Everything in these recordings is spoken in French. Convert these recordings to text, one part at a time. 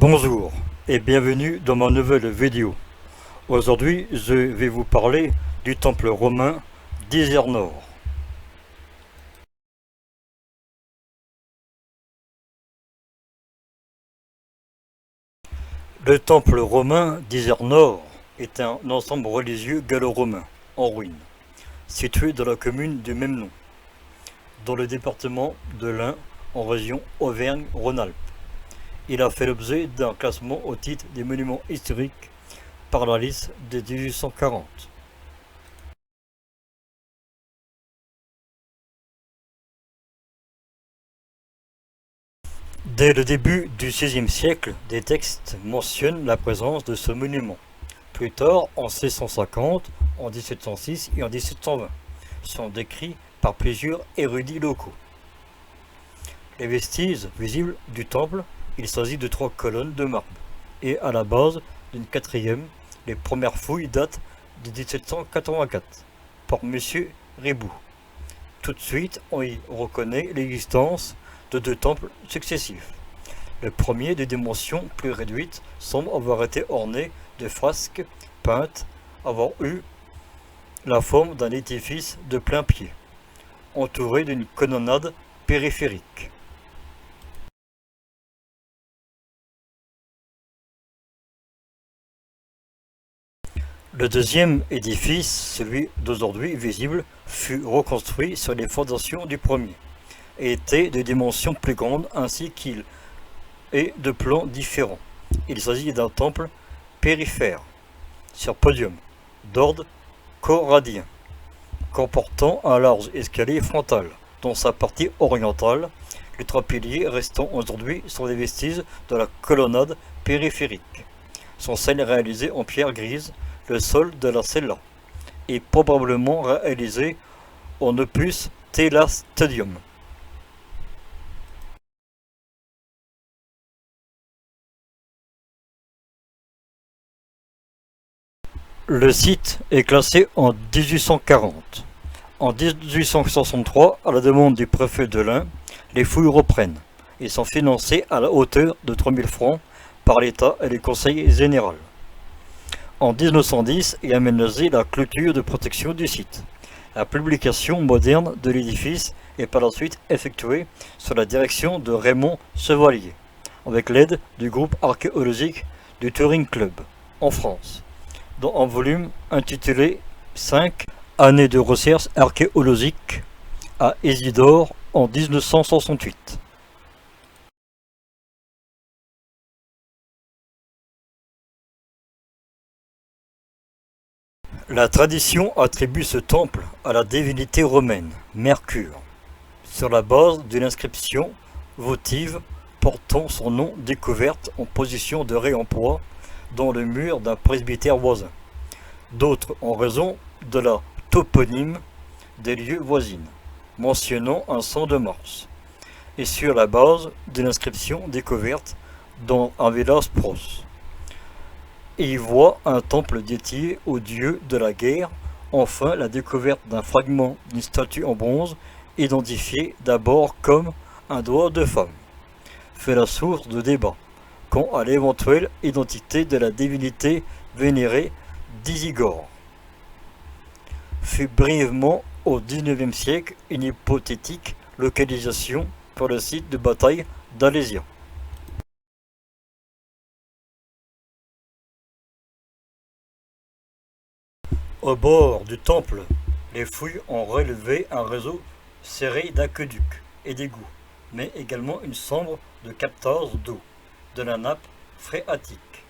Bonjour et bienvenue dans ma nouvelle vidéo. Aujourd'hui, je vais vous parler du temple romain d'Isère Nord. Le temple romain d'Isère Nord est un ensemble religieux gallo-romain en ruine, situé dans la commune du même nom, dans le département de l'Ain, en région Auvergne-Rhône-Alpes. Il a fait l'objet d'un classement au titre des monuments historiques par la liste de 1840. Dès le début du XVIe siècle, des textes mentionnent la présence de ce monument. Plus tard, en 1650, en 1706 et en 1720, sont décrits par plusieurs érudits locaux. Les vestiges visibles du temple, il s'agit de 3 colonnes de marbre, et à la base d'une quatrième. Les premières fouilles datent de 1784 par M. Riboud. Tout de suite, on y reconnaît l'existence de 2 temples successifs. Le premier, de dimensions plus réduites, semble avoir été orné de fresques peintes, avoir eu la forme d'un édifice de plein pied, entouré d'une colonnade périphérique. Le deuxième édifice, celui d'aujourd'hui visible, fut reconstruit sur les fondations du premier et était de dimensions plus grandes ainsi qu'il est de plans différents. Il s'agit d'un temple périphère sur podium d'ordre corradien, comportant un large escalier frontal. Dans sa partie orientale, les 3 piliers restant aujourd'hui sont des vestiges de la colonnade périphérique. Sont celles réalisées en pierre grise. Le sol de la cella est probablement réalisé en opus telastodium. Le site est classé en 1840. En 1863, à la demande du préfet de l'Ain, les fouilles reprennent et sont financées à la hauteur de 3000 francs par l'État et le Conseil général. En 1910 est aménagée la clôture de protection du site. La publication moderne de l'édifice est par la suite effectuée sous la direction de Raymond Chevalier, avec l'aide du groupe archéologique du Touring Club, en France, dans un volume intitulé 5 années de recherche archéologique à Isidore en 1968. La tradition attribue ce temple à la divinité romaine, Mercure, sur la base d'une inscription votive portant son nom découverte en position de réemploi dans le mur d'un presbytère voisin. D'autres en raison de la toponyme des lieux voisines, mentionnant un Champ de Mars, et sur la base d'une inscription découverte dans un village proche. Et y voit un temple dédié au dieu de la guerre. Enfin, la découverte d'un fragment d'une statue en bronze, identifiée d'abord comme un doigt de femme, fait la source de débat quant à l'éventuelle identité de la divinité vénérée d'Isigore. Fut brièvement au XIXe siècle une hypothétique localisation pour le site de bataille d'Alésia. Au bord du temple, les fouilles ont relevé un réseau serré d'aqueducs et d'égouts, mais également une sombre de captage d'eau de la nappe phréatique.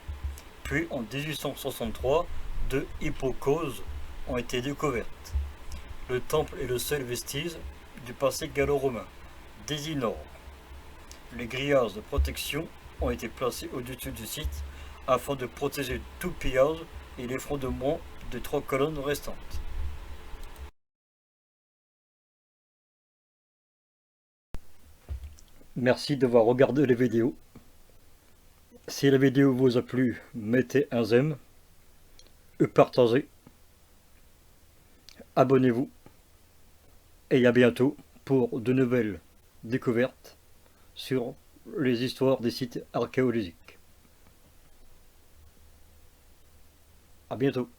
Puis en 1863, 2 hypocauses ont été découvertes. Le temple est le seul vestige du passé gallo-romain, d'Isinor. Les grillages de protection ont été placés au-dessus du site afin de protéger tout pillage et l'effondrement des 3 colonnes restantes. Merci d'avoir regardé les vidéos. Si la vidéo vous a plu, mettez un j'aime, partagez, abonnez-vous et à bientôt pour de nouvelles découvertes sur les histoires des sites archéologiques. À bientôt.